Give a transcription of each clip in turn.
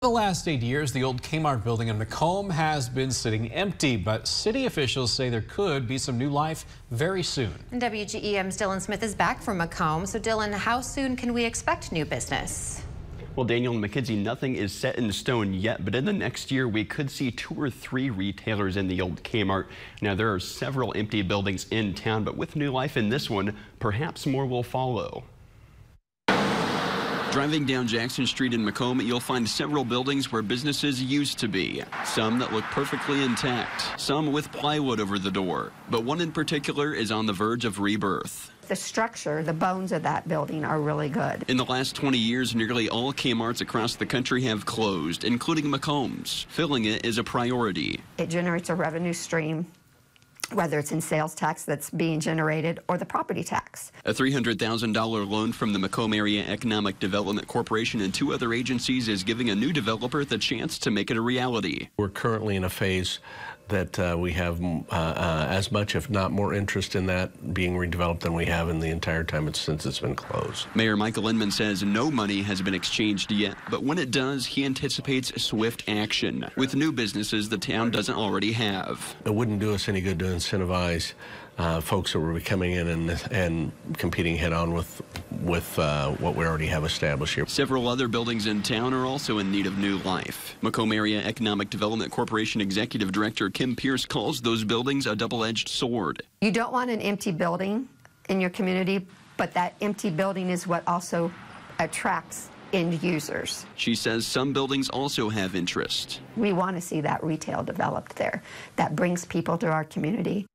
For the last 8 years, the old Kmart building in Macomb has been sitting empty, but city officials say there could be some new life very soon. WGEM's Dylan Smith is back from Macomb. So Dylan, how soon can we expect new business? Well, Daniel and Mackenzie, nothing is set in stone yet, but in the next year, we could see 2 or 3 retailers in the old Kmart. Now, there are several empty buildings in town, but with new life in this one, perhaps more will follow. Driving down Jackson Street in Macomb, you'll find several buildings where businesses used to be. Some that look perfectly intact, some with plywood over the door. But one in particular is on the verge of rebirth. The structure, the bones of that building are really good. In the last 20 years, nearly all Kmarts across the country have closed, including Macomb's. Filling it is a priority. It generates a revenue stream, whether it's in sales tax that's being generated or the property tax. A $300,000 loan from the Macomb Area Economic Development Corporation and 2 other agencies is giving a new developer the chance to make it a reality. We're currently in a phase that we have as much, if not more, interest in that being redeveloped than we have in the entire time since it's been closed. Mayor Michael Inman says no money has been exchanged yet, but when it does, he anticipates swift action with new businesses the town doesn't already have. It wouldn't do us any good to incentivize folks that were coming in and competing head-on with what we already have established here. Several other buildings in town are also in need of new life. Macomb Area Economic Development Corporation Executive Director Kim Pierce calls those buildings a double-edged sword. You don't want an empty building in your community, but that empty building is what also attracts end users. She says some buildings also have interest. We want to see that retail developed there. That brings people to our community.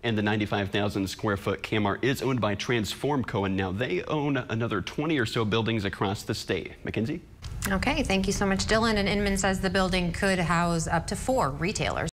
And the 95,000 square foot Kmart is owned by Transformco, and now they own another 20 or so buildings across the state. Mackenzie? Okay, thank you so much, Dylan. And Inman says the building could house up to 4 retailers.